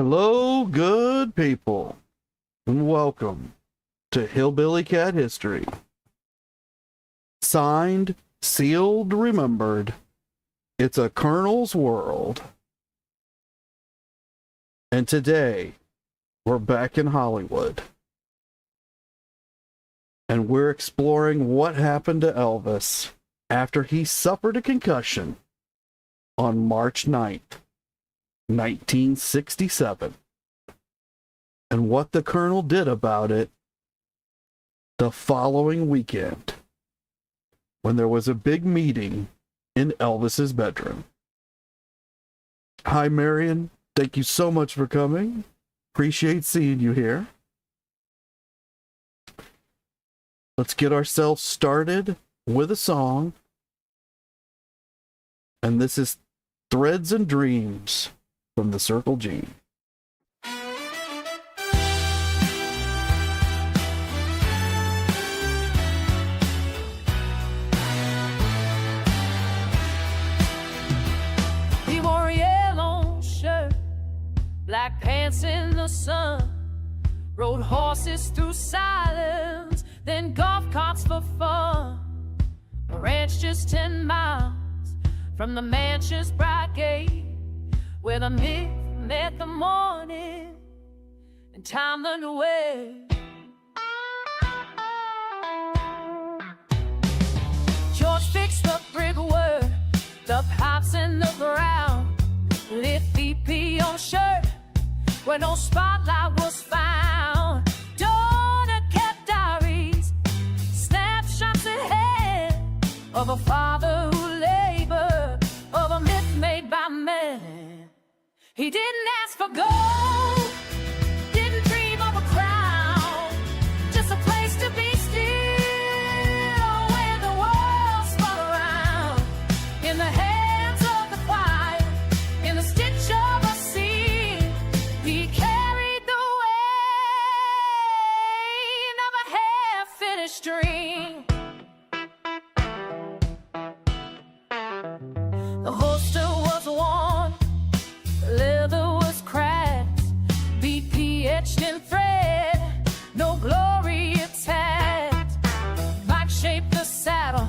Hello, good people, and welcome to Hillbilly Cat History. Signed, sealed, remembered. It's a Colonel's world. And today, we're back in Hollywood. And we're exploring what happened to Elvis after he suffered a concussion on March 9th, 1967. And what the Colonel did about it the following weekend when there was a big meeting in Elvis's bedroom. Hi, Marion. Thank you so much for coming. Appreciate seeing you here. Let's get ourselves started with a song. And this is Threads and Dreams from the Circle G. He wore a yellow shirt, black pants in the sun, rode horses through silence, then golf carts for fun. A ranch just 10 miles from the mansion's bright gate, where the myth met the morning and time learned to wait. George fixed the brickwork, the pipes in the ground, lit VP on shirt where no spotlight was found. Donna kept diaries, snapshots ahead of a father who labored, of a myth made by men. He didn't ask for gold, didn't dream of a crown, just a place to be still when the world spun around. In the hands of the quiet, in the stitch of a scene, he carried the weight of a half-finished dream. The holster was worn, the leather was cracked, BP etched in thread, no glory attached. Mike shaped the saddle,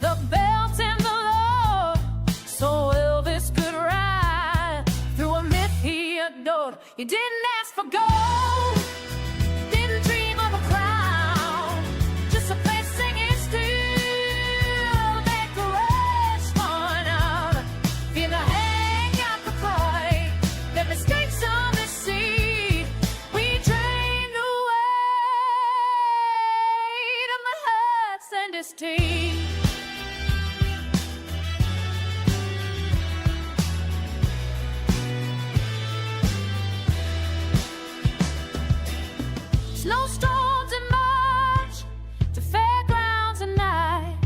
the belt and the law, so Elvis could ride through a myth he adored. He didn't ask for gold, didn't dream of a crown, just a place singing still, make the rest run out. Feel the hang out the fight, the mistakes on the sea. We drained the weight of the hearts and his teeth. Snowstorms in March, to fairgrounds at night.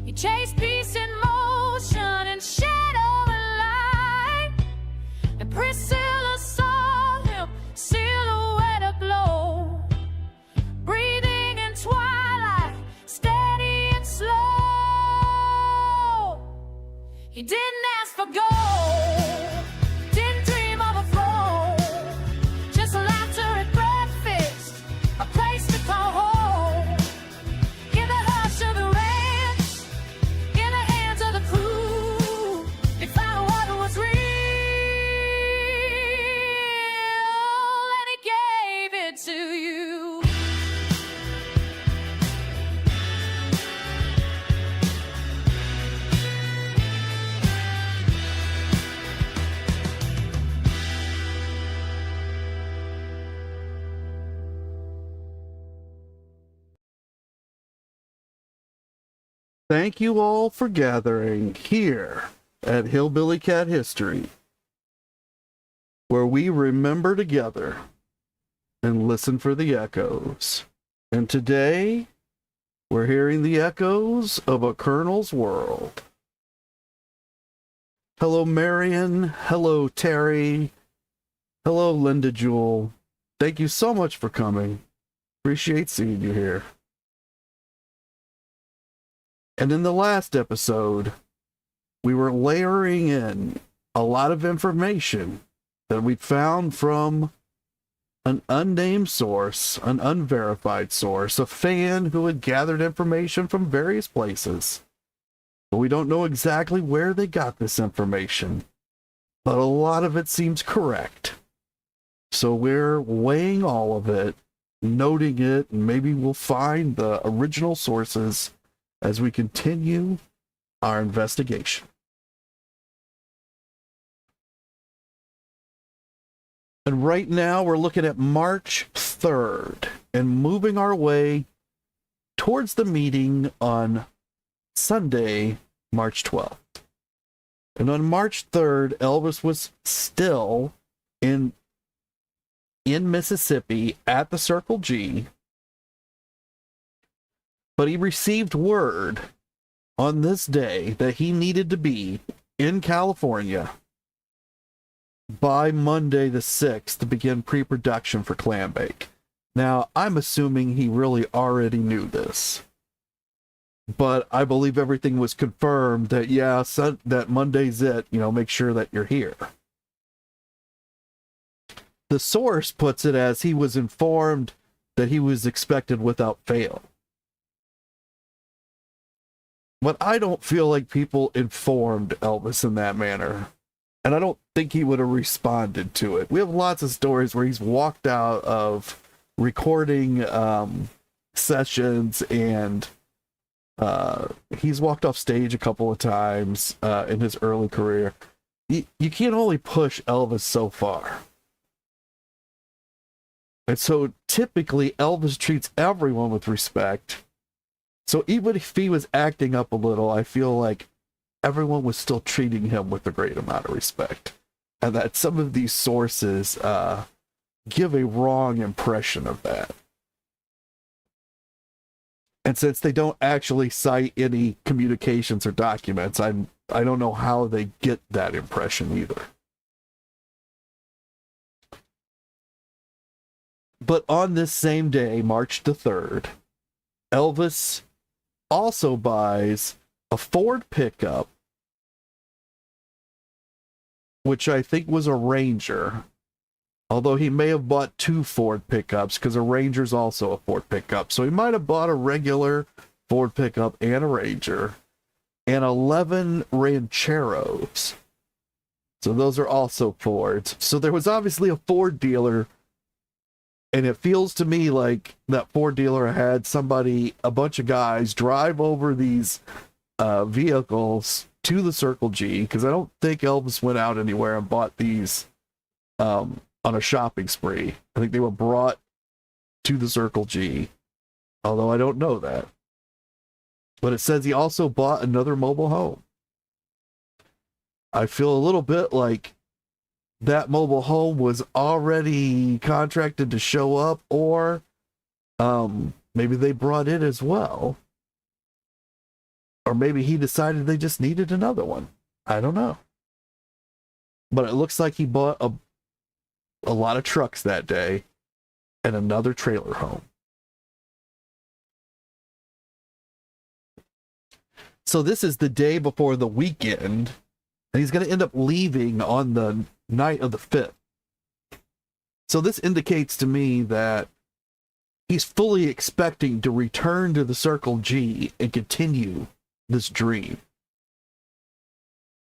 He chased peace in motion and shadow and light. And Priscilla saw him, silhouette aglow, breathing in twilight, steady and slow. He didn't ask for gold, didn't dream of a throne, just laughter at breakfast, a place to call home. In the hush of the ranch, in the hands of the crew, they found what was real, and he gave it to you. Thank you all for gathering here at Hillbilly Cat History, where we remember together and listen for the echoes. And today, we're hearing the echoes of a Colonel's world. Hello, Marion. Hello, Terry. Hello, Linda Jewell. Thank you so much for coming. Appreciate seeing you here. And in the last episode, we were layering in a lot of information that we found from an unnamed source, an unverified source, a fan who had gathered information from various places. But we don't know exactly where they got this information, but a lot of it seems correct. So we're weighing all of it, noting it, and maybe we'll find the original sources as we continue our investigation. And right now we're looking at March 3rd and moving our way towards the meeting on Sunday, March 12th. And on March 3rd, Elvis was still in Mississippi at the Circle G, but he received word on this day that he needed to be in California by Monday the 6th to begin pre-production for Clambake. Now, I'm assuming he really already knew this, but I believe everything was confirmed that, yeah, that Monday's it, make sure that you're here. The source puts it as he was informed that he was expected without fail. But I don't feel like people informed Elvis in that manner. And I don't think he would have responded to it. We have lots of stories where he's walked out of recording sessions, and he's walked off stage a couple of times in his early career. You can't only push Elvis so far. And so typically Elvis treats everyone with respect. So even if he was acting up a little, I feel like everyone was still treating him with a great amount of respect. And that some of these sources give a wrong impression of that. And since they don't actually cite any communications or documents, I don't know how they get that impression either. But on this same day, March the 3rd, Elvis also buys a Ford pickup, which I think was a Ranger, although he may have bought two Ford pickups because a Ranger's also a Ford pickup. So he might have bought a regular Ford pickup and a Ranger, and 11 Rancheros. So those are also Fords. So there was obviously a Ford dealer. And it feels to me like that Ford dealer had a bunch of guys drive over these vehicles to the Circle G, because I don't think Elvis went out anywhere and bought these on a shopping spree. I think they were brought to the Circle G, although I don't know that. But it says he also bought another mobile home. I feel a little bit like that mobile home was already contracted to show up, or maybe they brought it as well. Or maybe he decided they just needed another one. I don't know. But it looks like he bought a lot of trucks that day and another trailer home. So this is the day before the weekend, and he's going to end up leaving on the night of the 5th. So this indicates to me that he's fully expecting to return to the Circle G and continue this dream.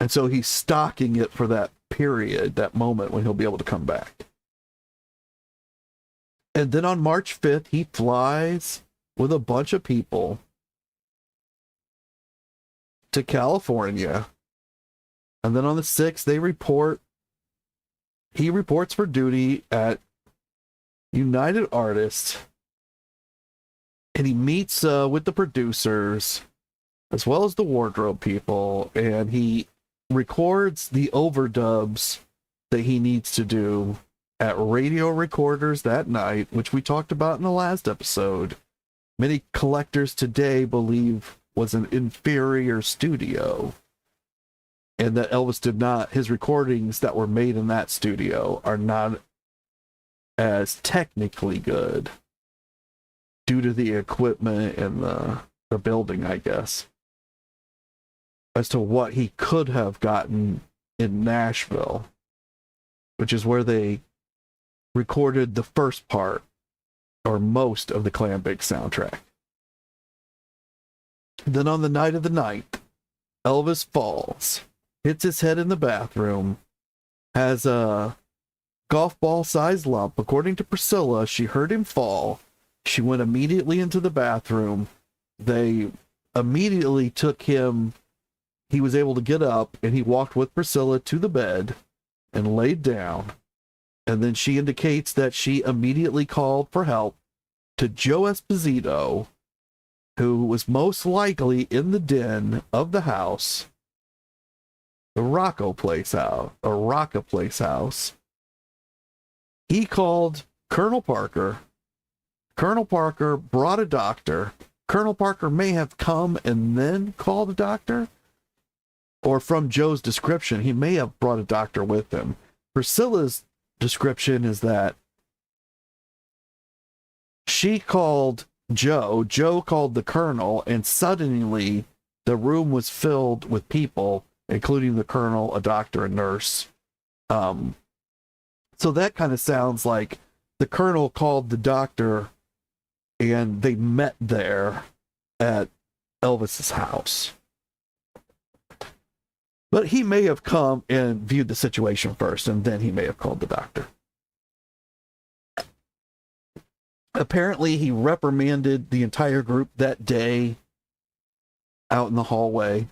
And so he's stocking it for that period, that moment when he'll be able to come back. And then on March 5th, he flies with a bunch of people to California. And then on the 6th, he reports for duty at United Artists, and he meets with the producers as well as the wardrobe people, and he records the overdubs that he needs to do at radio recorders that night, which we talked about in the last episode. Many collectors today believe was an inferior studio, and that Elvis did not, his recordings that were made in that studio are not as technically good due to the equipment and the building, I guess, as to what he could have gotten in Nashville. which is where they recorded the first part or most of the Clambake soundtrack. Then on the night of the 9th, Elvis falls, hits his head in the bathroom, has a golf ball sized lump. According to Priscilla, she heard him fall. She went immediately into the bathroom. They immediately took him. He was able to get up, and he walked with Priscilla to the bed and laid down. And then she indicates that she immediately called for help to Joe Esposito, who was most likely in the den of the house, the Rocca Place house. He called Colonel Parker. Colonel Parker brought a doctor. Colonel Parker may have come and then called a doctor, or from Joe's description, he may have brought a doctor with him. Priscilla's description is that she called Joe called the colonel, and suddenly the room was filled with people, including the colonel, a doctor, a nurse. So that kind of sounds like the colonel called the doctor and they met there at Elvis's house. But he may have come and viewed the situation first, and then he may have called the doctor. Apparently, he reprimanded the entire group that day out in the hallway.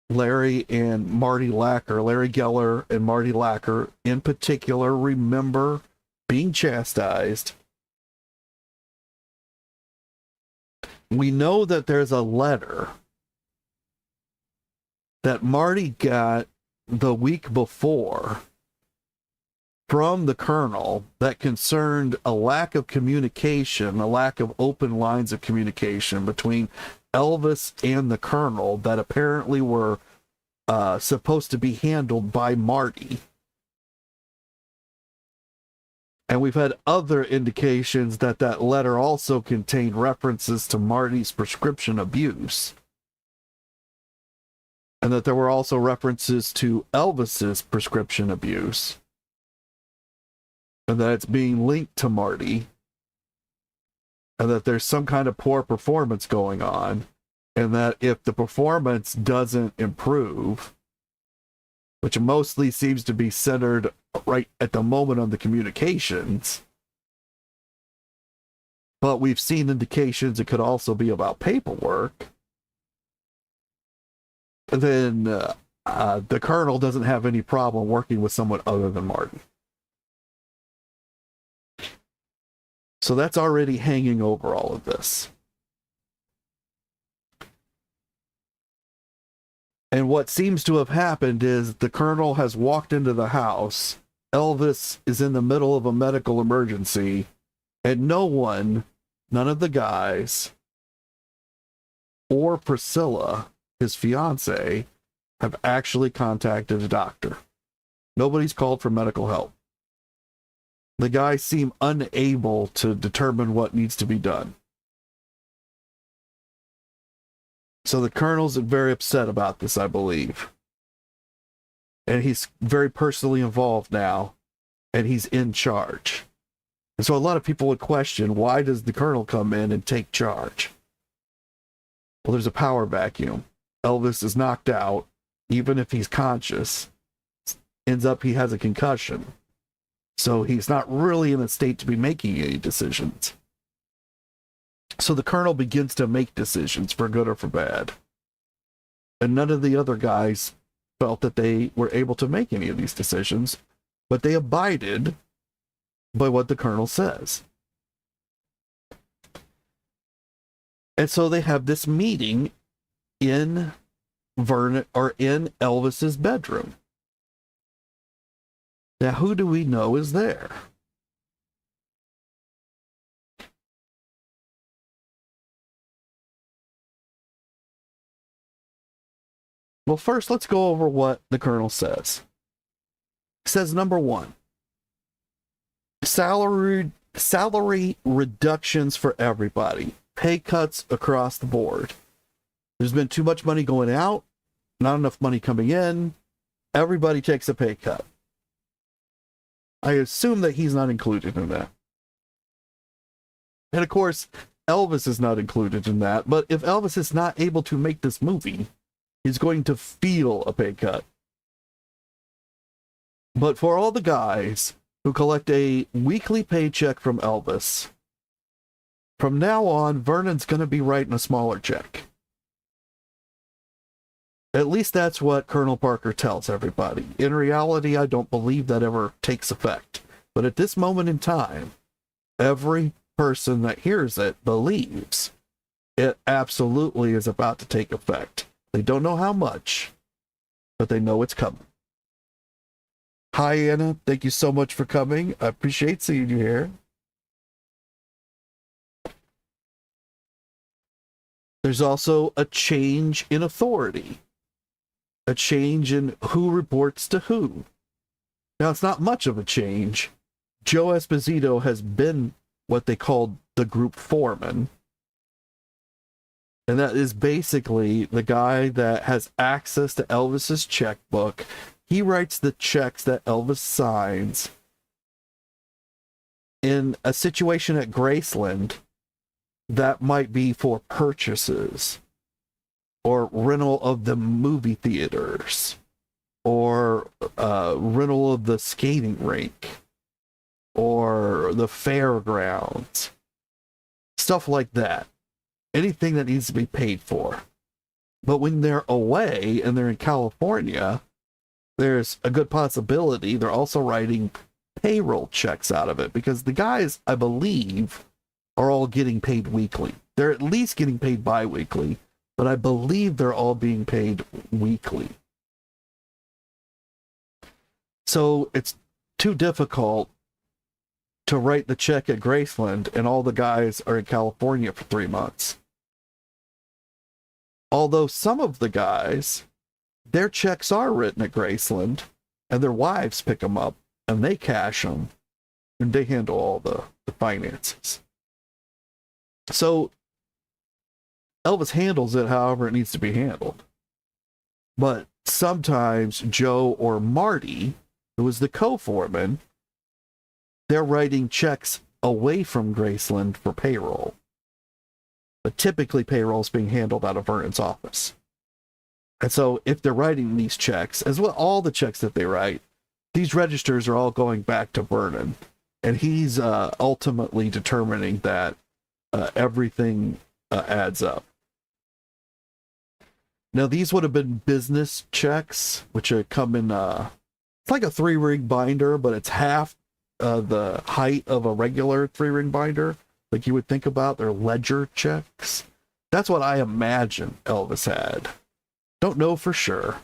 Larry and Marty Lacker, Larry Geller and Marty Lacker in particular, remember being chastised. We know that there's a letter that Marty got the week before from the colonel that concerned a lack of communication, a lack of open lines of communication between Elvis and the colonel that apparently were supposed to be handled by Marty. And we've had other indications that that letter also contained references to Marty's prescription abuse. And that there were also references to Elvis's prescription abuse. And that it's being linked to Marty. And that there's some kind of poor performance going on. And that if the performance doesn't improve, which mostly seems to be centered right at the moment on the communications, but we've seen indications it could also be about paperwork, then the colonel doesn't have any problem working with someone other than Martin. So that's already hanging over all of this. And what seems to have happened is the colonel has walked into the house. Elvis is in the middle of a medical emergency, and none of the guys, or Priscilla, his fiance, have actually contacted a doctor. Nobody's called for medical help. The guys seem unable to determine what needs to be done. So the colonel's very upset about this, I believe. And he's very personally involved now, and he's in charge. And so a lot of people would question, why does the colonel come in and take charge? Well, there's a power vacuum. Elvis is knocked out, even if he's conscious. Ends up he has a concussion. So he's not really in a state to be making any decisions. So the colonel begins to make decisions, for good or for bad. And none of the other guys felt that they were able to make any of these decisions, but they abided by what the colonel says. And so they have this meeting in Elvis's bedroom. Now, who do we know is there? Well, first, let's go over what the colonel says. He says, number one, salary reductions for everybody. Pay cuts across the board. There's been too much money going out, not enough money coming in. everybody takes a pay cut. I assume that he's not included in that. And of course, Elvis is not included in that, but if Elvis is not able to make this movie, he's going to feel a pay cut. But for all the guys who collect a weekly paycheck from Elvis, from now on, Vernon's going to be writing a smaller check. At least that's what Colonel Parker tells everybody. In reality, I don't believe that ever takes effect. But at this moment in time, every person that hears it believes it absolutely is about to take effect. They don't know how much, but they know it's coming. Hi, Anna. Thank you so much for coming. I appreciate seeing you here. There's also a change in authority. A change in who reports to who. Now, it's not much of a change. Joe Esposito has been what they called the group foreman. And that is basically the guy that has access to Elvis's checkbook. He writes the checks that Elvis signs. In a situation at Graceland, that might be for purchases, or rental of the movie theaters, or rental of the skating rink, or the fairgrounds, stuff like that. Anything that needs to be paid for. But when they're away and they're in California, there's a good possibility they're also writing payroll checks out of it, because the guys, I believe, are all getting paid weekly. They're at least getting paid bi-weekly, but I believe they're all being paid weekly. So it's too difficult to write the check at Graceland and all the guys are in California for 3 months. Although some of the guys, their checks are written at Graceland and their wives pick them up and they cash them and they handle all the finances. So Elvis handles it however it needs to be handled. But sometimes Joe or Marty, who is the co-foreman, they're writing checks away from Graceland for payroll. But typically payroll is being handled out of Vernon's office. And so if they're writing these checks, as well all the checks that they write, these registers are all going back to Vernon. And he's ultimately determining that everything adds up. Now, these would have been business checks, which come in, it's like a 3-ring binder, but it's half the height of a regular 3-ring binder. Like you would think about, they're ledger checks. That's what I imagine Elvis had. Don't know for sure.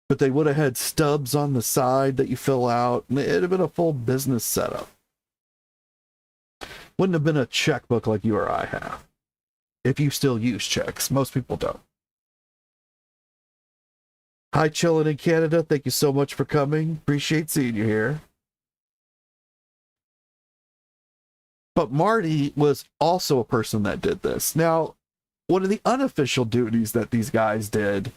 But they would have had stubs on the side that you fill out. And it'd have been a full business setup. Wouldn't have been a checkbook like you or I have. If you still use checks. Most people don't. Hi, chillin' in Canada. Thank you so much for coming. Appreciate seeing you here. But Marty was also a person that did this. Now, one of the unofficial duties that these guys did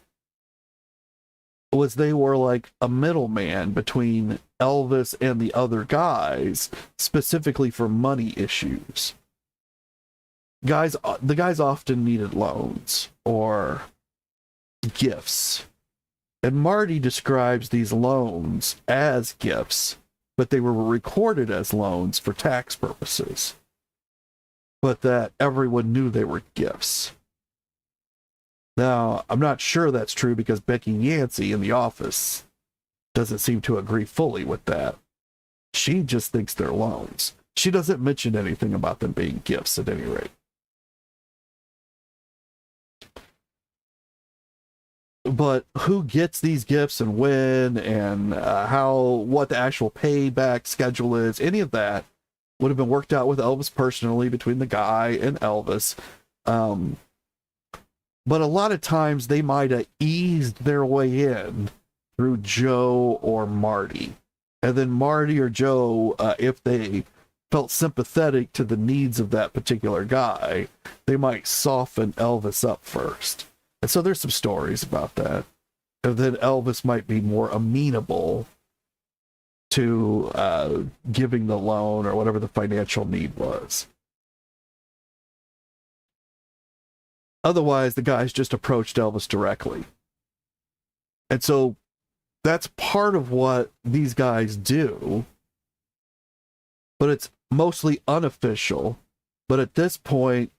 was they were like a middleman between Elvis and the other guys, specifically for money issues. The guys often needed loans or gifts. And Marty describes these loans as gifts, but they were recorded as loans for tax purposes. But that everyone knew they were gifts. Now, I'm not sure that's true because Becky Yancey in the office doesn't seem to agree fully with that. She just thinks they're loans. She doesn't mention anything about them being gifts at any rate. But who gets these gifts and when and what the actual payback schedule is, any of that would have been worked out with Elvis personally between the guy and Elvis. But a lot of times they might have eased their way in through Joe or Marty. And then Marty or Joe, if they felt sympathetic to the needs of that particular guy, they might soften Elvis up first. And so there's some stories about that. And then Elvis might be more amenable to giving the loan or whatever the financial need was. Otherwise, the guys just approached Elvis directly. And so that's part of what these guys do, but it's mostly unofficial. But at this point,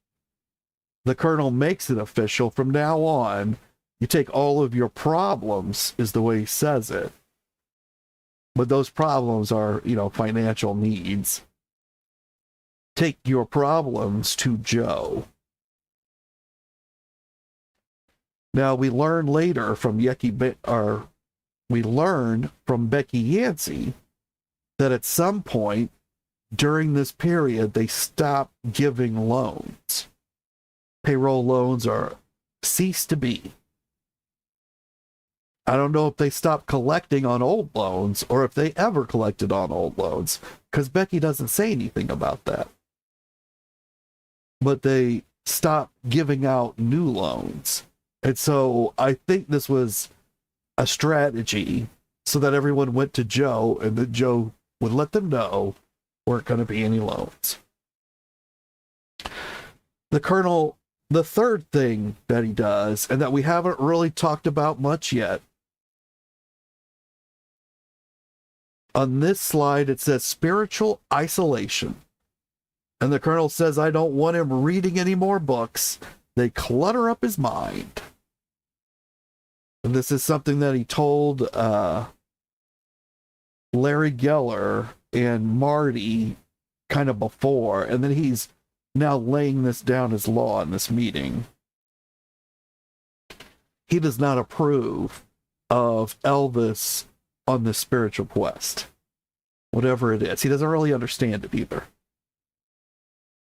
the Colonel makes it official. From now on, you take all of your problems, is the way he says it. But those problems are, financial needs. Take your problems to Joe. Now, we learn later from Becky Yancey that at some point during this period, they stopped giving loans. Payroll loans ceased to be. I don't know if they stopped collecting on old loans or if they ever collected on old loans, because Becky doesn't say anything about that. But they stopped giving out new loans. And so I think this was a strategy so that everyone went to Joe and that Joe would let them know weren't going to be any loans. The Colonel, the third thing that he does, and that we haven't really talked about much yet, on this slide it says spiritual isolation. And the Colonel says, I don't want him reading any more books. They clutter up his mind. And this is something that he told Larry Geller and Marty kind of before, and then he's now laying this down as law in this meeting. He does not approve of Elvis on this spiritual quest, whatever it is. He doesn't really understand it either.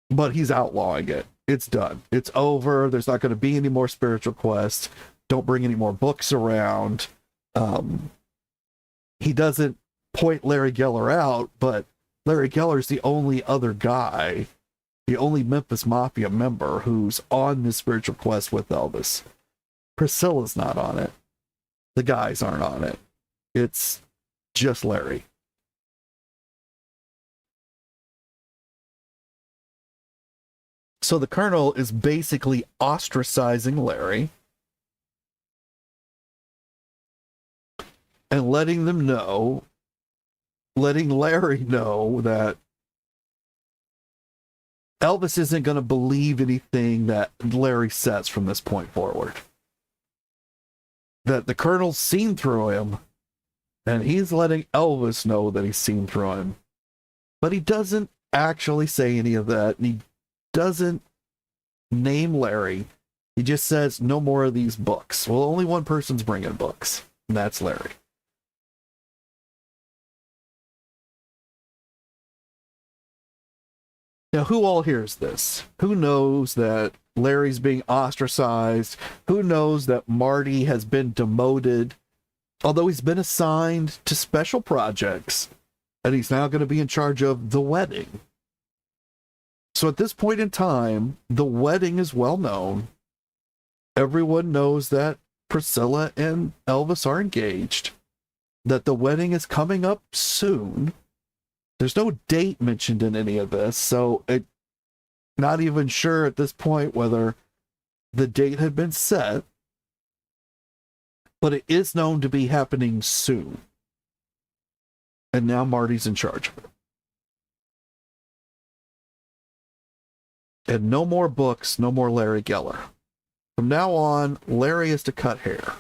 But he's outlawing it. It's done. It's over. There's not going to be any more spiritual quests. Don't bring any more books around. He doesn't point Larry Geller out, but Larry Geller's the only other guy, the only Memphis Mafia member who's on this spiritual quest with Elvis. Priscilla's not on it. The guys aren't on it. It's just Larry. So the Colonel is basically ostracizing Larry and letting Larry know that Elvis isn't going to believe anything that Larry says from this point forward. That the Colonel's seen through him, and he's letting Elvis know that he's seen through him. But he doesn't actually say any of that, and he doesn't name Larry. He just says, no more of these books. Well, only one person's bringing books, and that's Larry. Now, who all hears this? Who knows that Larry's being ostracized? Who knows that Marty has been demoted, although he's been assigned to special projects, and he's now going to be in charge of the wedding? So at this point in time, the wedding is well known. Everyone knows that Priscilla and Elvis are engaged, that the wedding is coming up soon. There's no date mentioned in any of this, so not even sure at this point whether the date had been set, but it is known to be happening soon. And now Marty's in charge of it. And no more books, no more Larry Geller. From now on, Larry is to cut hair.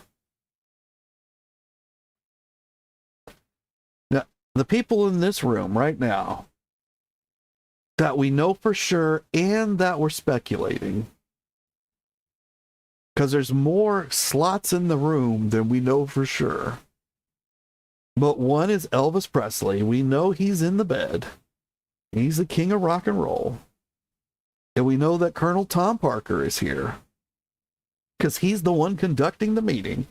Now, the people in this room right now that we know for sure and that we're speculating, because there's more slots in the room than we know for sure. But one is Elvis Presley. We know he's in the bed. He's the king of rock and roll. And we know that Colonel Tom Parker is here because he's the one conducting the meeting.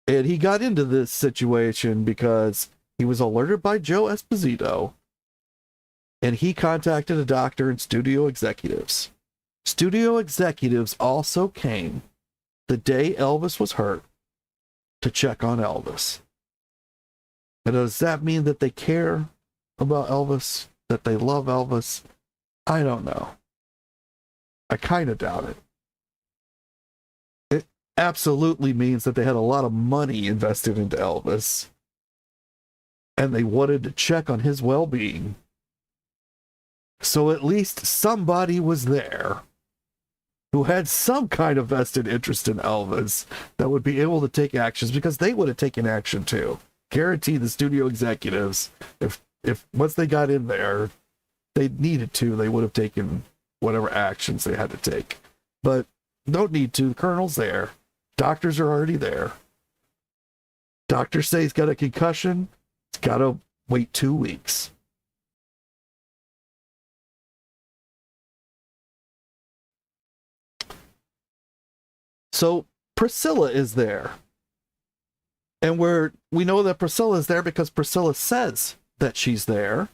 And he got into this situation because he was alerted by Joe Esposito, and he contacted a doctor and studio executives. Studio executives also came the day Elvis was hurt to check on Elvis. And does that mean that they care about Elvis? That they love Elvis? I don't know. I kind of doubt it. It absolutely means that they had a lot of money invested into Elvis. And they wanted to check on his well-being. So at least somebody was there who had some kind of vested interest in Elvis that would be able to take actions, because they would have taken action too. Guarantee the studio executives, if once they got in there, they needed to, they would have taken whatever actions they had to take. But don't need to. The colonel's there. Doctors are already there. Doctors say he's got a concussion. He's got to wait 2 weeks. So Priscilla is there. And we know that Priscilla is there because Priscilla says that she's there.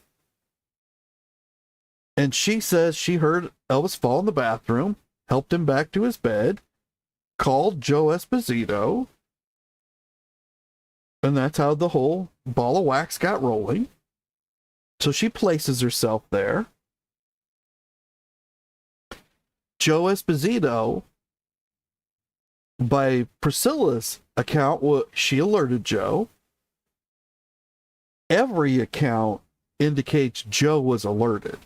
And she says she heard Elvis fall in the bathroom, helped him back to his bed, called Joe Esposito, and that's how the whole ball of wax got rolling. So she places herself there. Joe Esposito, by Priscilla's account, she alerted Joe. Every account indicates Joe was alerted,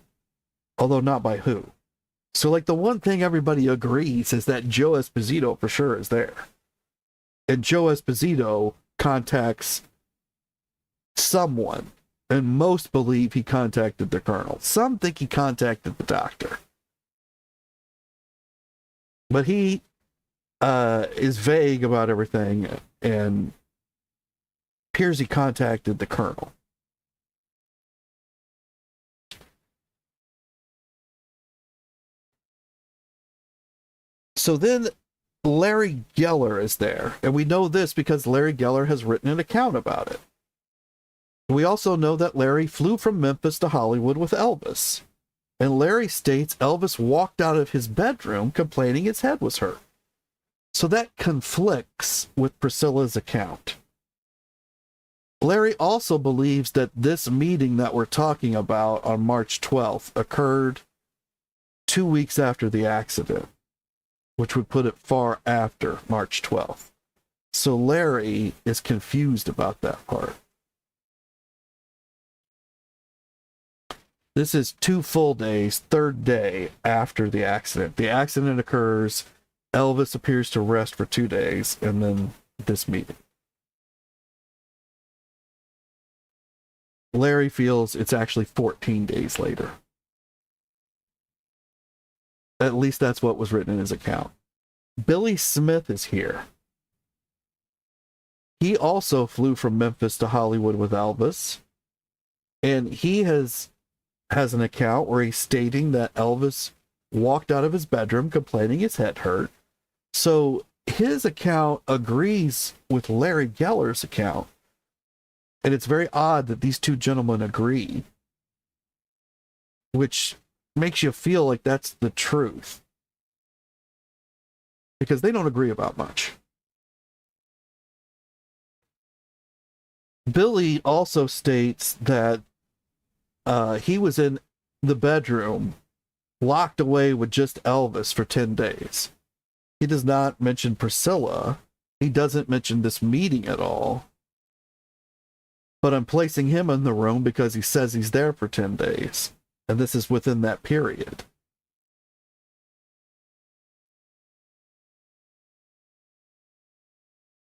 although not by who. So, like, the one thing everybody agrees is that Joe Esposito for sure is there. And Joe Esposito contacts someone, and most believe he contacted the colonel. Some think he contacted the doctor. But he is vague about everything, and appears he contacted the colonel. So then Larry Geller is there, and we know this because Larry Geller has written an account about it. We also know that Larry flew from Memphis to Hollywood with Elvis, and Larry states Elvis walked out of his bedroom complaining his head was hurt. So that conflicts with Priscilla's account. Larry also believes that this meeting that we're talking about on March 12th occurred 2 weeks after the accident, which would put it far after March 12th. So Larry is confused about that part. This is 2 full days, 3rd day after the accident. The accident occurs, Elvis appears to rest for 2 days, and then this meeting. Larry feels it's actually 14 days later. At least that's what was written in his account. Billy Smith is here. He also flew from Memphis to Hollywood with Elvis. And he has an account where he's stating that Elvis walked out of his bedroom complaining his head hurt. So his account agrees with Larry Geller's account. And it's very odd that these two gentlemen agree, which makes you feel like that's the truth, because they don't agree about much. Billy also states that he was in the bedroom locked away with just Elvis for 10 days. He does not mention Priscilla. He doesn't mention this meeting at all. But I'm placing him in the room because he says he's there for 10 days. And this is within that period.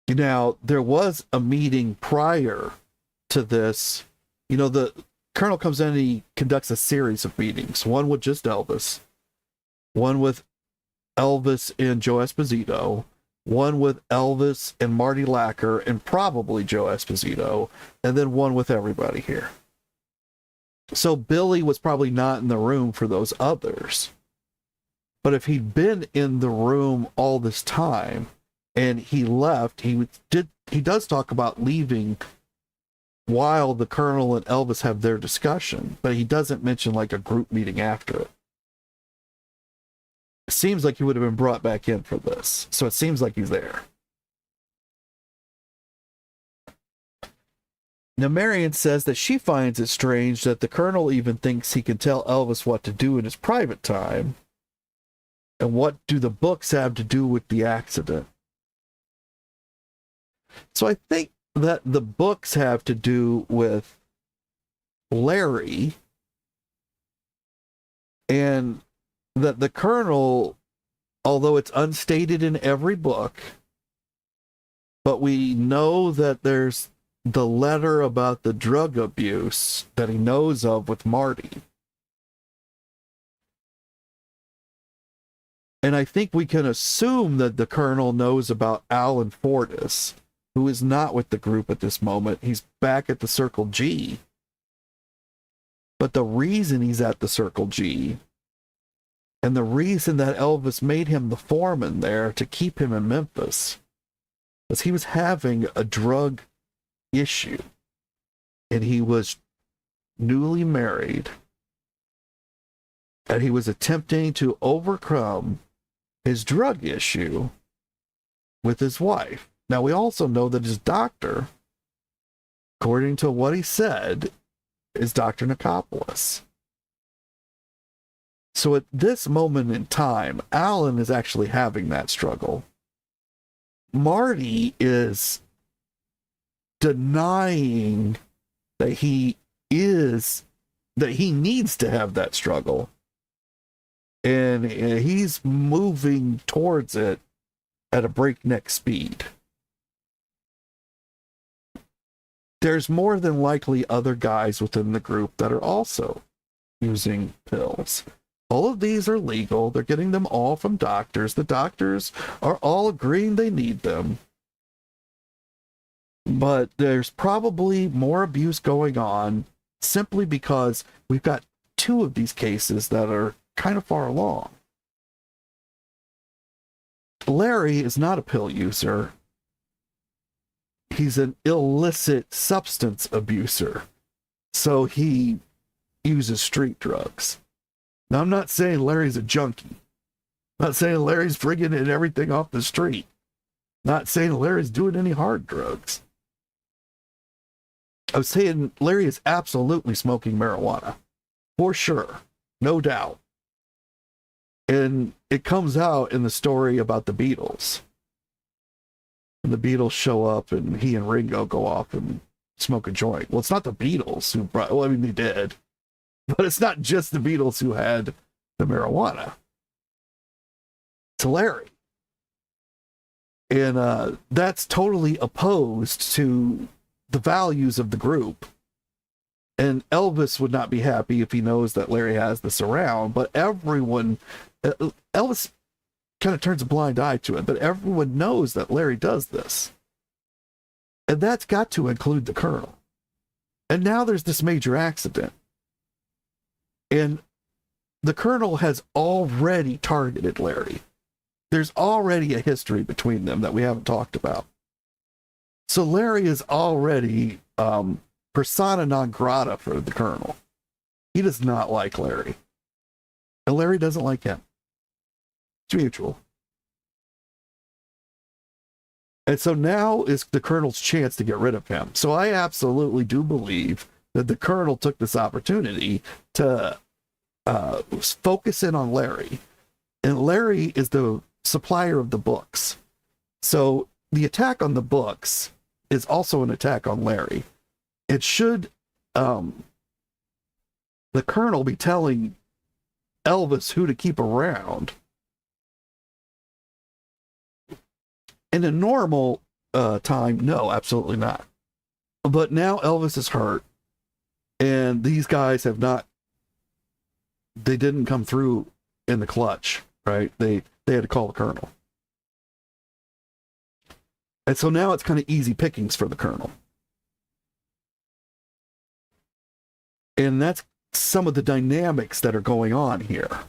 Now, there was a meeting prior to this. You know, the colonel comes in and he conducts a series of meetings. One with just Elvis. One with Elvis and Joe Esposito. One with Elvis and Marty Lacker and probably Joe Esposito. And then one with everybody here. So Billy was probably not in the room for those others. But if he'd been in the room all this time and he left, he does talk about leaving while the colonel and Elvis have their discussion, but he doesn't mention like a group meeting after it. It seems like he would have been brought back in for this. So it seems like he's there. Now, Marion says that she finds it strange that the colonel even thinks he can tell Elvis what to do in his private time. And what do the books have to do with the accident? So I think that the books have to do with Larry, and that the colonel, although it's unstated in every book, but we know that there's the letter about the drug abuse that he knows of with Marty. And I think we can assume that the colonel knows about Alan Fortis, who is not with the group at this moment. He's back at the Circle G. But the reason he's at the Circle G, and the reason that Elvis made him the foreman there to keep him in Memphis, was he was having a drug issue. And he was newly married. And he was attempting to overcome his drug issue with his wife. Now, we also know that his doctor, according to what he said, is Dr. Nicopolis. So at this moment in time, Alan is actually having that struggle. Marty is denying that he needs to have that struggle. And he's moving towards it at a breakneck speed. There's more than likely other guys within the group that are also using pills. All of these are legal. They're getting them all from doctors. The doctors are all agreeing they need them. But there's probably more abuse going on simply because we've got two of these cases that are kind of far along. Larry is not a pill user. He's an illicit substance abuser. So he uses street drugs. Now, I'm not saying Larry's a junkie. I'm not saying Larry's bringing in everything off the street. I'm not saying Larry's doing any hard drugs. I was saying Larry is absolutely smoking marijuana. For sure. No doubt. And it comes out in the story about the Beatles. And the Beatles show up and he and Ringo go off and smoke a joint. Well, it's not the Beatles who brought, well, I mean, they did. But it's not just the Beatles who had the marijuana. It's Larry. And that's totally opposed to the values of the group. And Elvis would not be happy if he knows that Larry has this around, but everyone, Elvis kind of turns a blind eye to it, but everyone knows that Larry does this. And that's got to include the colonel. And now there's this major accident. And the colonel has already targeted Larry. There's already a history between them that we haven't talked about. So Larry is already persona non grata for the colonel. He does not like Larry. And Larry doesn't like him. It's mutual. And so now is the colonel's chance to get rid of him. So I absolutely do believe that the colonel took this opportunity to focus in on Larry. And Larry is the supplier of the books. So the attack on the books is also an attack on Larry. It should, the colonel be telling Elvis who to keep around. In a normal time, no, absolutely not. But now Elvis is hurt, and these guys have not, they didn't come through in the clutch, right? They had to call the colonel. And so now it's kind of easy pickings for the colonel. And that's some of the dynamics that are going on here.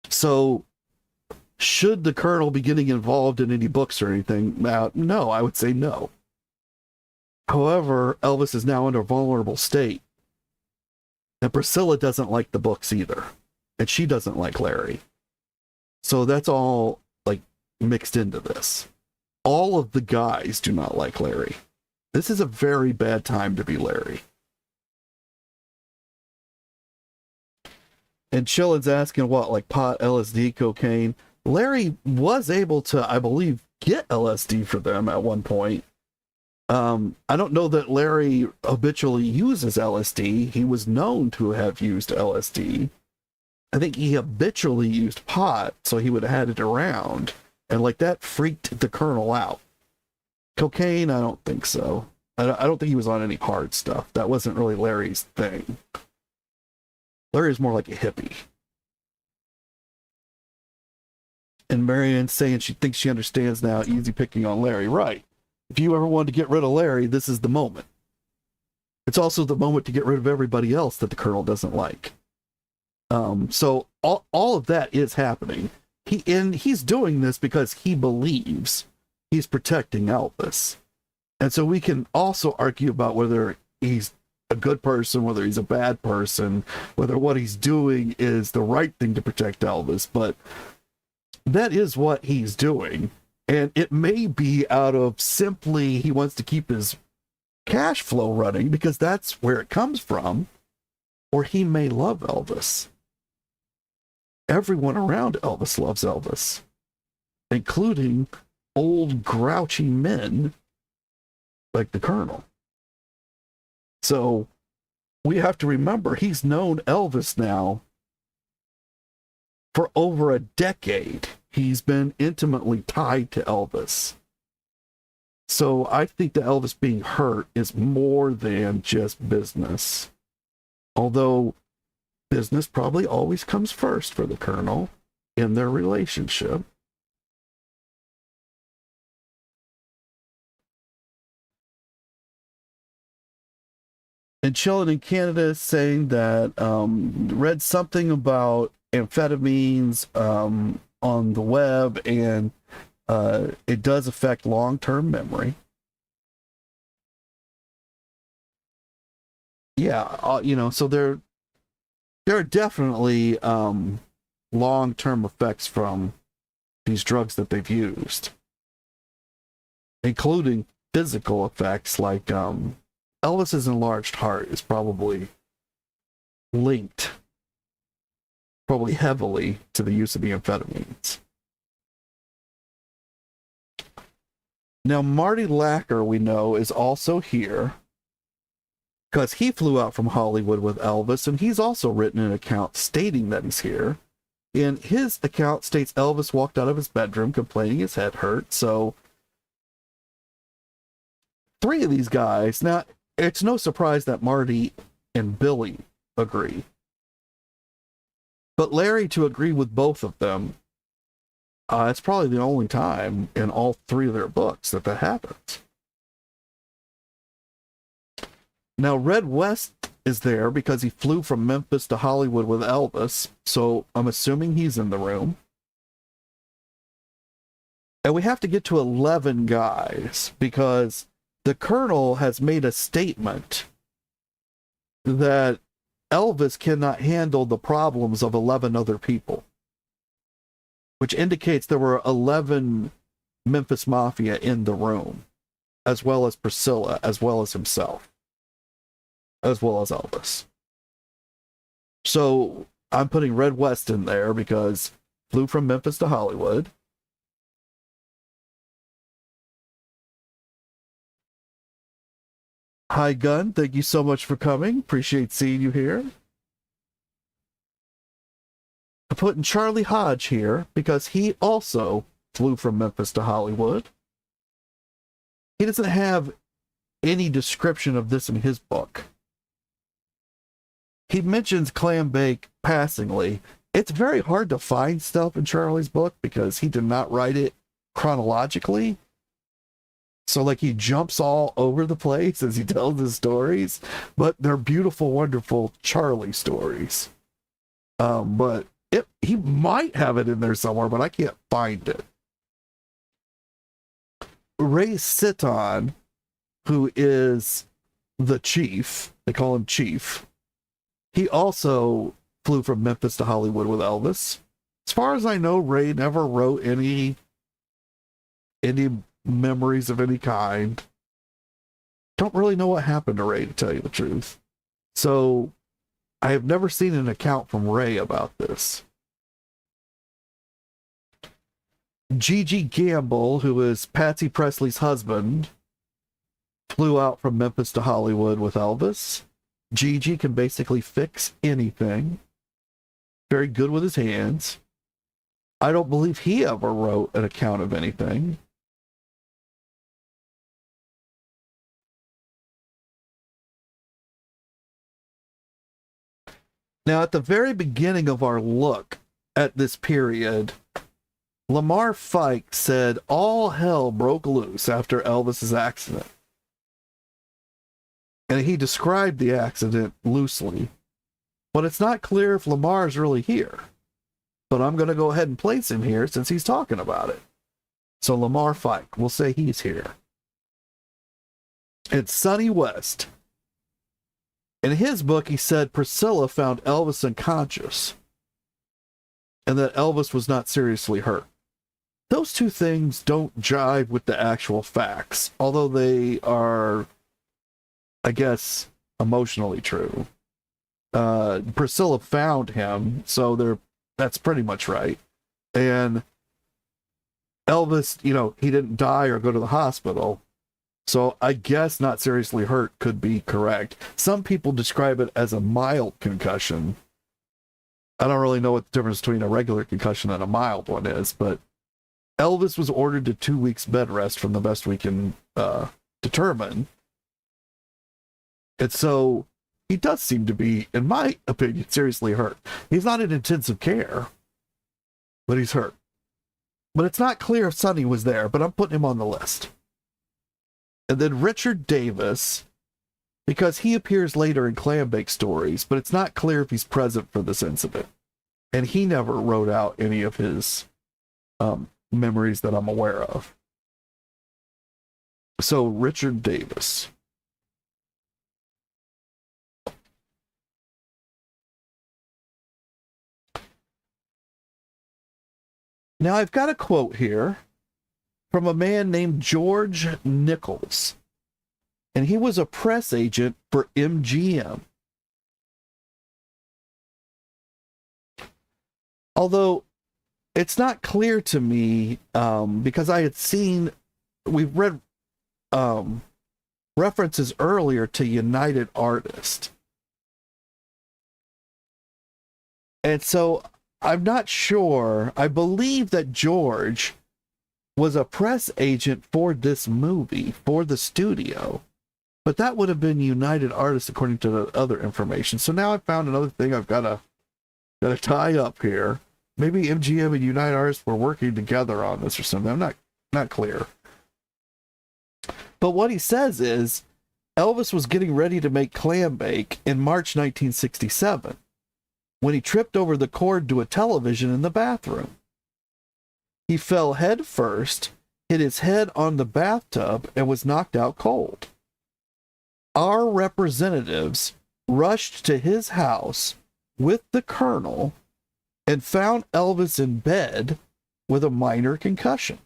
So, should the colonel be getting involved in any books or anything? No, I would say no. However, Elvis is now in a vulnerable state. And Priscilla doesn't like the books either. And she doesn't like Larry. So that's all like mixed into this. All of the guys do not like Larry. This is a very bad time to be Larry. And Chillin's asking what, like pot, LSD, cocaine. Larry was able to, I believe, get LSD for them at one point. I don't know that Larry habitually uses LSD. He was known to have used LSD. I think he habitually used pot, so he would have had it around. And like that freaked the Colonel out. Cocaine, I don't think so. I don't think he was on any hard stuff. That wasn't really Larry's thing. Larry's more like a hippie. And Marianne's saying she thinks she understands now, easy picking on Larry. Right. If you ever wanted to get rid of Larry, this is the moment. It's also the moment to get rid of everybody else that the Colonel doesn't like. So all of that is happening. He's doing this because he believes he's protecting Elvis. And so we can also argue about whether he's a good person, whether he's a bad person, whether what he's doing is the right thing to protect Elvis, but that is what he's doing. And it may be out of simply he wants to keep his cash flow running because that's where it comes from, or he may love Elvis. Everyone around Elvis loves Elvis, including old grouchy men like the Colonel. So we have to remember he's known Elvis now for over a decade. He's been intimately tied to Elvis. So I think that Elvis being hurt is more than just business. Although business probably always comes first for the Colonel in their relationship. And Chillin in Canada is saying that read something about amphetamines on the web, and it does affect long-term memory. Yeah, so there are definitely long-term effects from these drugs that they've used, including physical effects like Elvis's enlarged heart is probably linked, probably heavily, to the use of the amphetamines. Now, Marty Lacker, we know, is also here because he flew out from Hollywood with Elvis, and he's also written an account stating that he's here. And his account states Elvis walked out of his bedroom complaining his head hurt. So, three of these guys. Now, it's no surprise that Marty and Billy agree. But Larry to agree with both of them, it's probably the only time in all three of their books that happens. Now, Red West is there because he flew from Memphis to Hollywood with Elvis, so I'm assuming he's in the room. And we have to get to 11 guys because the Colonel has made a statement that Elvis cannot handle the problems of 11 other people, which indicates there were 11 Memphis Mafia in the room, as well as Priscilla, as well as himself, as well as Elvis. So I'm putting Red West in there because flew from Memphis to Hollywood. Hi, Gunn. Thank you so much for coming. Appreciate seeing you here. I'm putting Charlie Hodge here because he also flew from Memphis to Hollywood. He doesn't have any description of this in his book. He mentions clam bake passingly. It's very hard to find stuff in Charlie's book because he did not write it chronologically. So, like, he jumps all over the place as he tells his stories, but they're beautiful, wonderful Charlie stories. But he might have it in there somewhere, but I can't find it. Ray Sitton, who is the chief, they call him Chief, he also flew from Memphis to Hollywood with Elvis. As far as I know, Ray never wrote any memories of any kind. don't really know what happened to Ray, to tell you the truth. So I have never seen an account from Ray about this. Gigi Gamble, who is Patsy Presley's husband, flew out from Memphis to Hollywood with Elvis. Gigi can basically fix anything. Very good with his hands. I don't believe he ever wrote an account of anything. Now, at the very beginning of our look at this period, Lamar Fike said all hell broke loose after Elvis's accident. And he described the accident loosely. But it's not clear if Lamar is really here. But I'm going to go ahead and place him here since he's talking about it. So Lamar Fike, we'll say he's here. It's Sonny West. In his book, he said Priscilla found Elvis unconscious and that Elvis was not seriously hurt. Those two things don't jive with the actual facts, although they are, I guess, emotionally true. Priscilla found him, so that's pretty much right. And Elvis, he didn't die or go to the hospital. So I guess not seriously hurt could be correct. Some people describe it as a mild concussion. I don't really know what the difference between a regular concussion and a mild one is, but Elvis was ordered to 2 weeks bed rest from the best we can determine. And so he does seem to be, in my opinion, seriously hurt. He's not in intensive care, but he's hurt. But it's not clear if Sonny was there, but I'm putting him on the list. And then Richard Davis, because he appears later in Clambake stories, but it's not clear if he's present for this incident. And he never wrote out any of his memories that I'm aware of. So Richard Davis. Now I've got a quote here from a man named George Nichols, and he was a press agent for MGM. Although it's not clear to me, because we've read references earlier to United Artists. And so I'm not sure. I believe that George was a press agent for this movie, for the studio. But that would have been United Artists according to the other information. So now I found another thing I've got to tie up here. Maybe MGM and United Artists were working together on this or something. I'm not clear. But what he says is Elvis was getting ready to make Clambake in March 1967 when he tripped over the cord to a television in the bathroom. He fell head first, hit his head on the bathtub, and was knocked out cold. Our representatives rushed to his house with the colonel and found Elvis in bed with a minor concussion.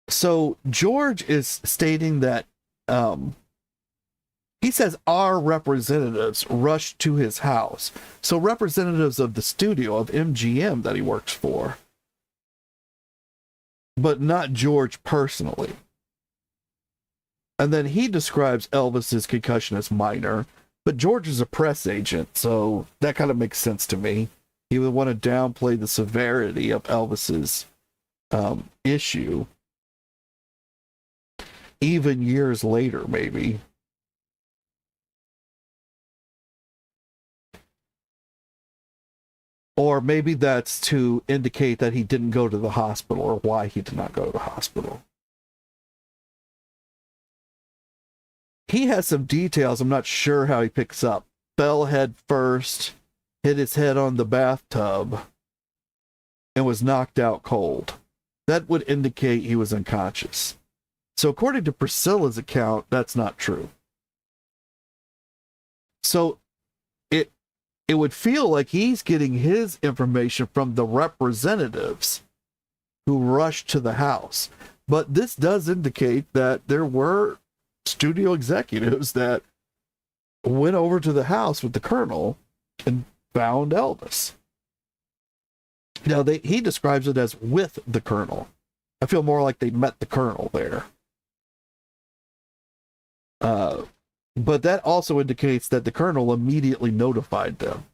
So George is stating that he says our representatives rushed to his house. So representatives of the studio of MGM that he works for, but not George personally. And then he describes Elvis's concussion as minor, but George is a press agent, so that kind of makes sense to me. He would want to downplay the severity of Elvis's issue, even years later, maybe. Or maybe that's to indicate that he didn't go to the hospital or why he did not go to the hospital. He has some details I'm not sure how he picks up. Fell head first, hit his head on the bathtub, and was knocked out cold. That would indicate he was unconscious. So according to Priscilla's account, that's not true. So it would feel like he's getting his information from the representatives who rushed to the house. But this does indicate that there were studio executives that went over to the house with the Colonel and found Elvis. Now, he describes it as with the Colonel. I feel more like they met the Colonel there. But that also indicates that the Colonel immediately notified them.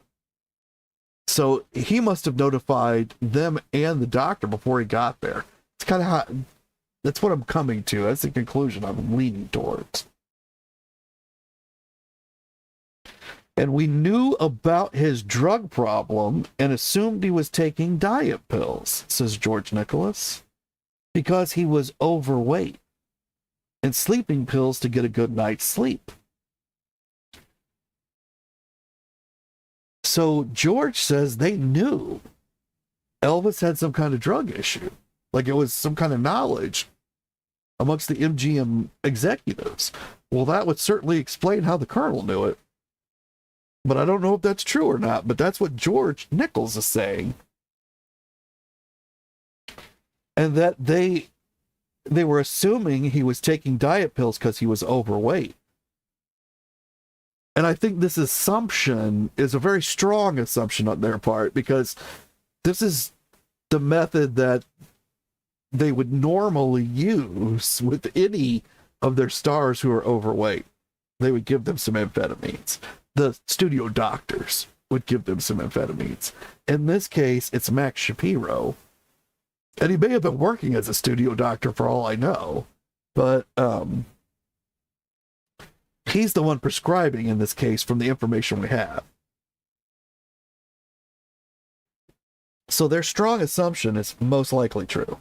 So he must have notified them and the doctor before he got there. It's kind of how, that's what I'm coming to. That's the conclusion I'm leaning towards. And we knew about his drug problem and assumed he was taking diet pills, says George Nicholas, because he was overweight, and sleeping pills to get a good night's sleep. So George says they knew Elvis had some kind of drug issue. Like it was some kind of knowledge amongst the MGM executives. Well, that would certainly explain how the Colonel knew it. But I don't know if that's true or not, but that's what George Nichols is saying. And that they were assuming he was taking diet pills because he was overweight. And I think this assumption is a very strong assumption on their part, because this is the method that they would normally use with any of their stars who are overweight. They would give them some amphetamines. The studio doctors would give them some amphetamines. In this case, it's Max Shapiro. And he may have been working as a studio doctor for all I know, but he's the one prescribing in this case from the information we have. So their strong assumption is most likely true.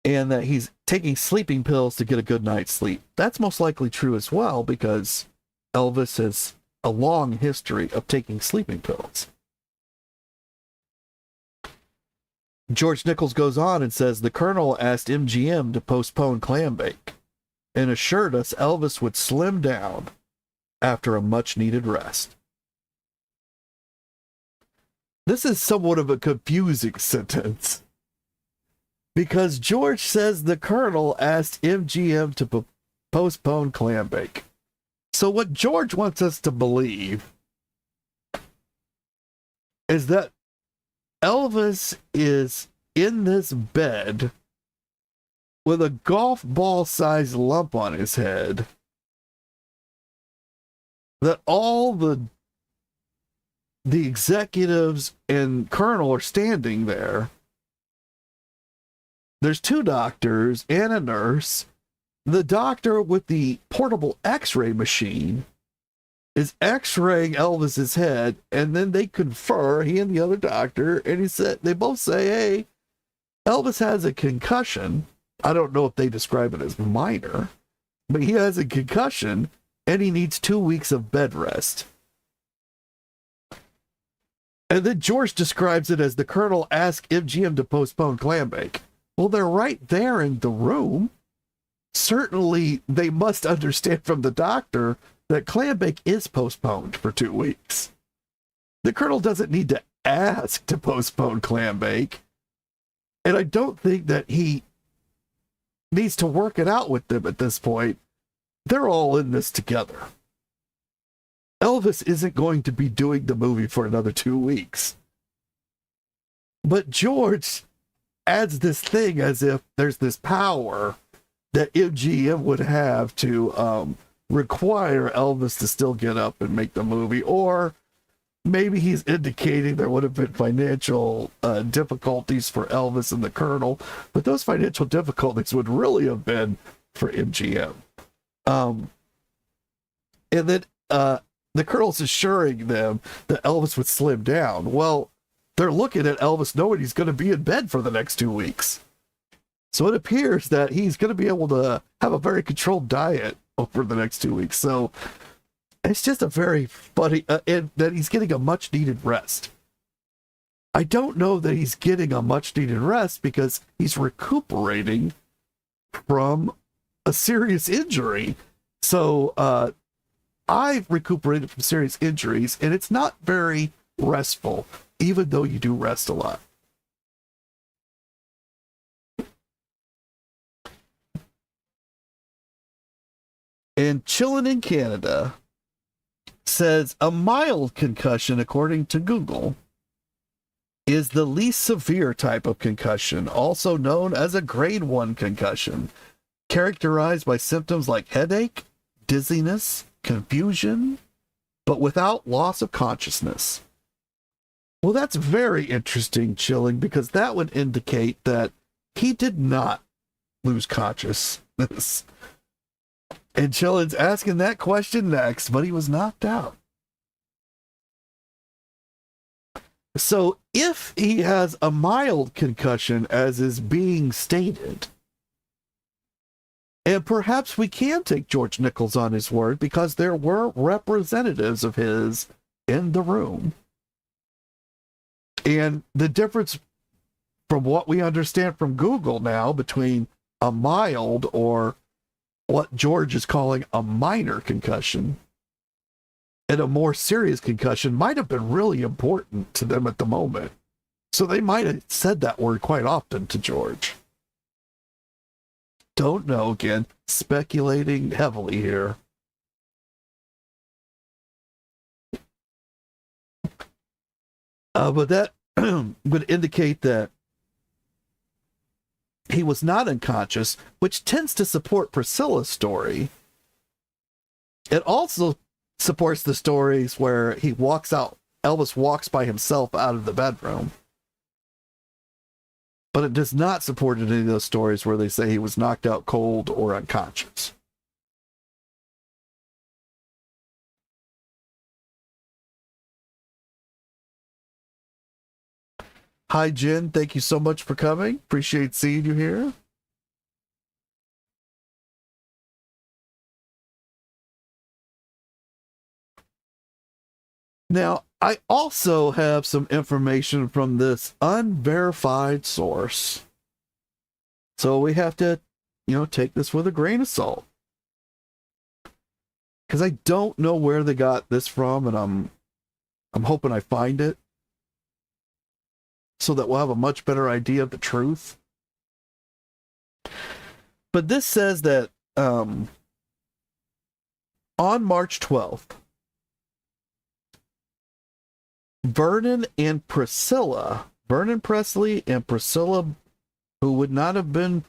And that he's taking sleeping pills to get a good night's sleep. That's most likely true as well, because Elvis has a long history of taking sleeping pills. George Nichols goes on and says the Colonel asked MGM to postpone Clambake and assured us Elvis would slim down after a much-needed rest. This is somewhat of a confusing sentence, because George says the Colonel asked MGM to postpone Clambake. So what George wants us to believe is that Elvis is in this bed with a golf ball-sized lump on his head, that all the executives and Colonel are standing there. There's two doctors and a nurse. The doctor with the portable x-ray machine is x-raying Elvis's head, and then they confer, he and the other doctor, and they both say, hey, Elvis has a concussion. I don't know if they describe it as minor, but he has a concussion, and he needs 2 weeks of bed rest. And then George describes it as the Colonel asked MGM to postpone Clambake. Well, they're right there in the room. Certainly, they must understand from the doctor that Clambake is postponed for 2 weeks. The Colonel doesn't need to ask to postpone Clambake. And I don't think that he needs to work it out with them at this point. They're all in this together. Elvis isn't going to be doing the movie for another 2 weeks. But George adds this thing as if there's this power that MGM would have to require Elvis to still get up and make the movie. Or maybe he's indicating there would have been financial difficulties for Elvis and the Colonel, but those financial difficulties would really have been for MGM. And then the Colonel's assuring them that Elvis would slim down. Well, they're looking at Elvis knowing he's going to be in bed for the next 2 weeks. So it appears that he's going to be able to have a very controlled diet over the next 2 weeks. So it's just a very funny, and that he's getting a much needed rest. I don't know that he's getting a much needed rest because he's recuperating from a serious injury. So I've recuperated from serious injuries, and it's not very restful, even though you do rest a lot. And Chillin in Canada says a mild concussion, according to Google, is the least severe type of concussion, also known as a grade 1 concussion, characterized by symptoms like headache, dizziness, confusion, but without loss of consciousness. Well, that's very interesting, Chilling, because that would indicate that he did not lose consciousness. And Chilling's asking that question next, but he was knocked out. So if he has a mild concussion, as is being stated, and perhaps we can take George Nichols on his word, because there were representatives of his in the room. And the difference from what we understand from Google now between a mild or what George is calling a minor concussion and a more serious concussion might have been really important to them at the moment. So they might have said that word quite often to George. Don't know, again, speculating heavily here. But that would indicate that he was not unconscious, which tends to support Priscilla's story. It also supports the stories where he walks out, Elvis walks by himself out of the bedroom. But it does not support any of those stories where they say he was knocked out cold or unconscious. Hi, Jen. Thank you so much for coming. Appreciate seeing you here. Now, I also have some information from this unverified source. So we have to, take this with a grain of salt. Because I don't know where they got this from, and I'm hoping I find it, so that we'll have a much better idea of the truth. But this says that on March 12th, Vernon Presley and Priscilla, who would not have been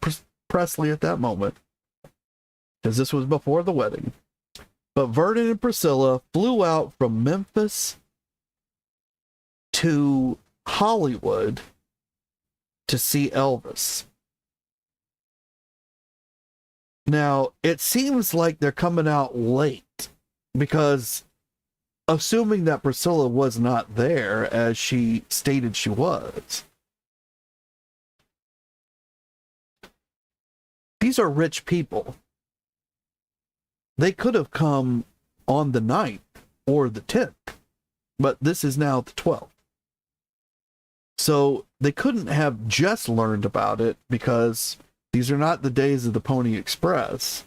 Presley at that moment, because this was before the wedding, but Vernon and Priscilla flew out from Memphis to Hollywood to see Elvis. Now, it seems like they're coming out late, because assuming that Priscilla was not there, as she stated she was, these are rich people. They could have come on the 9th or the 10th, but this is now the 12th. So they couldn't have just learned about it, because these are not the days of the Pony Express.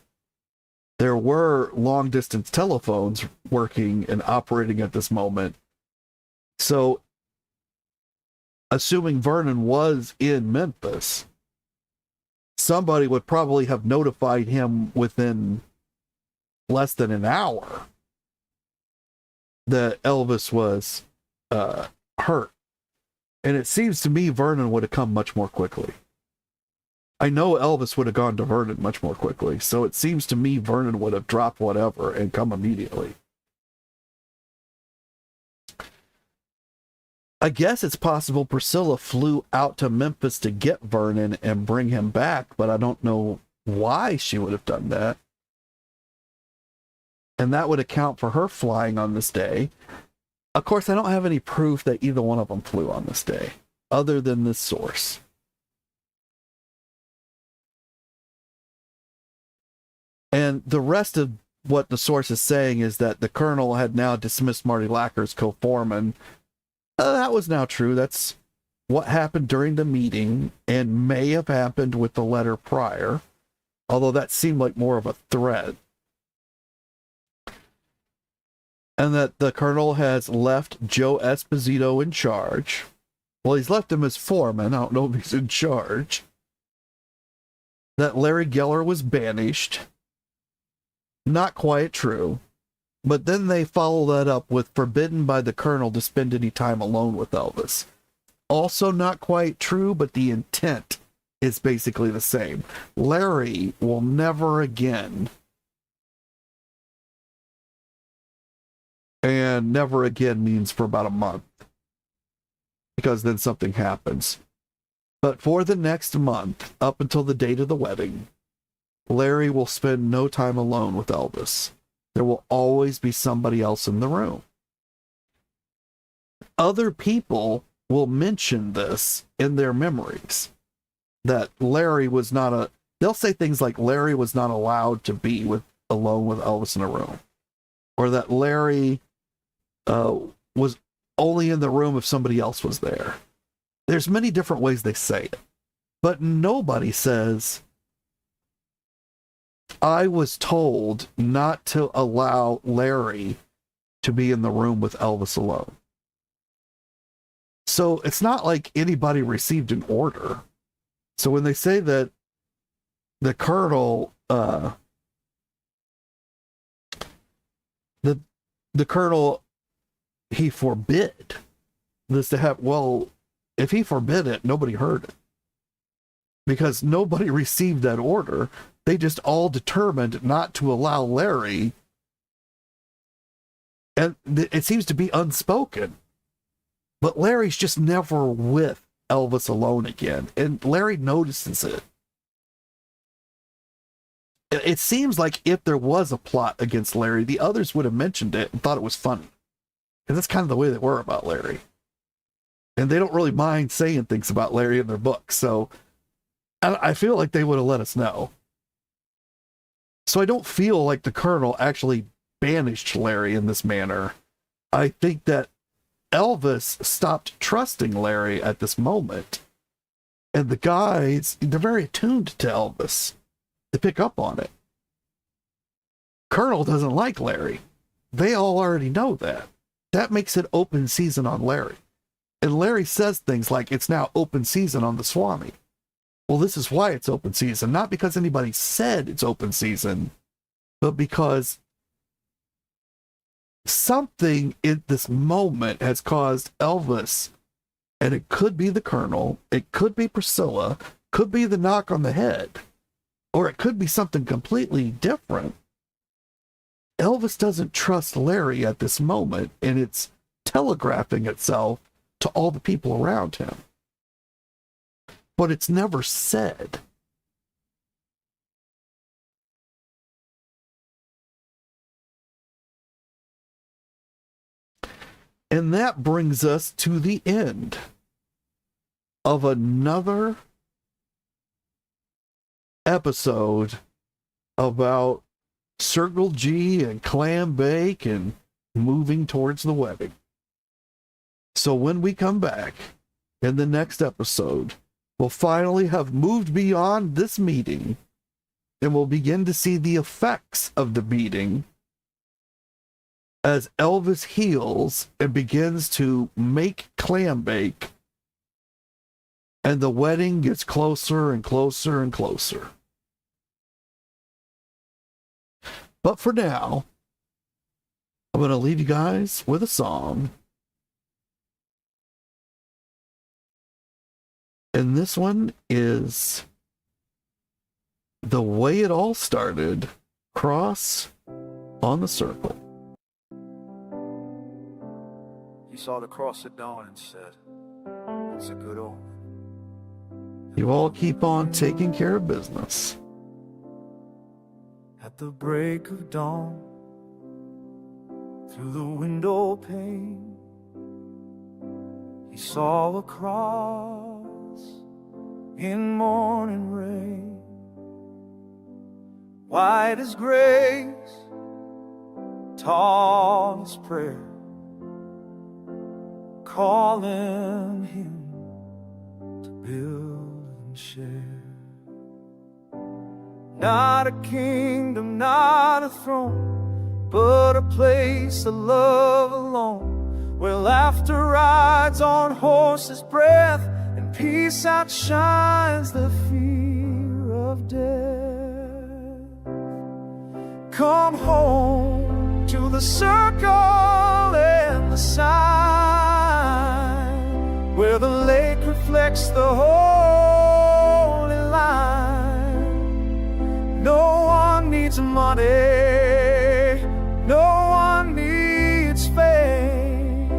There were long distance telephones working and operating at this moment. So, assuming Vernon was in Memphis, somebody would probably have notified him within less than an hour that Elvis was hurt. And it seems to me Vernon would have come much more quickly. I know Elvis would have gone to Vernon much more quickly, so it seems to me Vernon would have dropped whatever and come immediately. I guess it's possible Priscilla flew out to Memphis to get Vernon and bring him back, but I don't know why she would have done that. And that would account for her flying on this day. Of course, I don't have any proof that either one of them flew on this day, other than this source. And the rest of what the source is saying is that the colonel had now dismissed Marty Lacker as co-foreman. That was now true. That's what happened during the meeting, and may have happened with the letter prior, although that seemed like more of a threat. and that the colonel has left Joe Esposito in charge. Well, he's left him as foreman. I don't know if he's in charge. That Larry Geller was banished. Not quite true. But then they follow that up with forbidden by the colonel to spend any time alone with Elvis. Also not quite true, but the intent is basically the same. Larry will never again. And never again means for about a month. Because then something happens. But for the next month, up until the date of the wedding, Larry will spend no time alone with Elvis. There will always be somebody else in the room. Other people will mention this in their memories. That Larry was not they'll say things like Larry was not allowed to be alone with Elvis in a room. Or that Larry was only in the room if somebody else was there. There's many different ways they say it. But nobody says, I was told not to allow Larry to be in the room with Elvis alone. So it's not like anybody received an order. So when they say that the colonel, the colonel, he forbid this to happen. Well, if he forbid it, nobody heard it. Because nobody received that order. They just all determined not to allow Larry. And it seems to be unspoken. But Larry's just never with Elvis alone again. And Larry notices it. It seems like if there was a plot against Larry, the others would have mentioned it and thought it was funny. Because that's kind of the way they were about Larry. And they don't really mind saying things about Larry in their books. So I feel like they would have let us know. So I don't feel like the colonel actually banished Larry in this manner. I think that Elvis stopped trusting Larry at this moment. And the guys, they're very attuned to Elvis. They pick up on it. Colonel doesn't like Larry. They all already know that. That makes it open season on Larry. And Larry says things like, it's now open season on the Swami. Well, this is why it's open season. Not because anybody said it's open season, but because something in this moment has caused Elvis, and it could be the colonel, it could be Priscilla, could be the knock on the head, or it could be something completely different. Elvis doesn't trust Larry at this moment, and it's telegraphing itself to all the people around him. But it's never said. And that brings us to the end of another episode about Circle G and clam bake and moving towards the wedding. So when we come back in the next episode, we'll finally have moved beyond this meeting and we'll begin to see the effects of the meeting as Elvis heals and begins to make clam bake, and the wedding gets closer and closer and closer. But for now, I'm going to leave you guys with a song. And this one is The Way It All Started, Cross on the Circle. He saw the cross at dawn and said, it's a good omen. You all keep on taking care of business. At the break of dawn, through the window pane, he saw a cross in morning rain, white as grace, tall as prayer, calling him to build and share. Not a kingdom, not a throne, but a place of love alone, where laughter rides on horse's breath and peace outshines the fear of death. Come home to the circle and the sign, where the lake reflects the holy line. No one needs money, no one needs fame,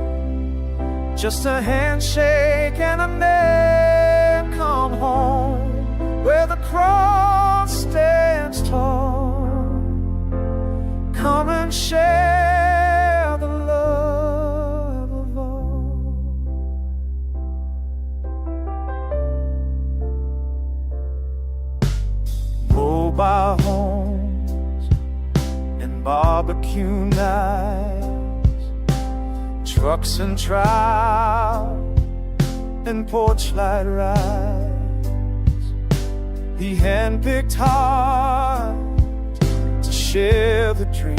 just a handshake and a name. Come home where the cross stands tall. Come and share the love of all. Mobile homes and barbecue nights, trucks and trials and porch light rides, the hand-picked heart to share the dream,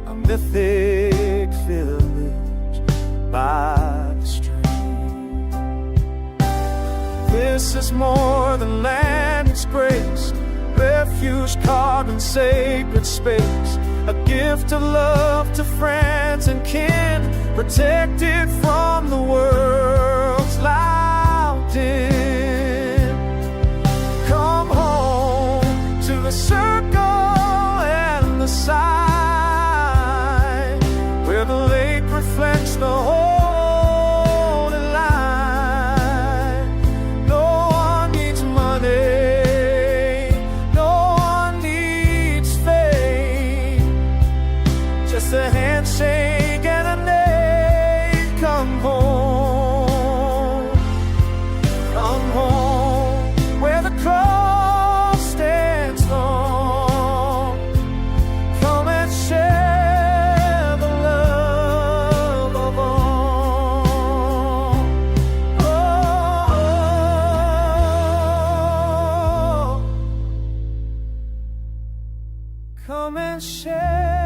a mythic village by the stream. This is more than land, it's grace, refuge carved in sacred space, a gift of love to friends and kin, protected from the world's loud din. Come home to the circle and the sign, where the lake reflects the holy line. No one needs money, no one needs fame, just a handshake and a name. Come home, come home, where the cross stands long. Come and share the love of all. Oh, come and share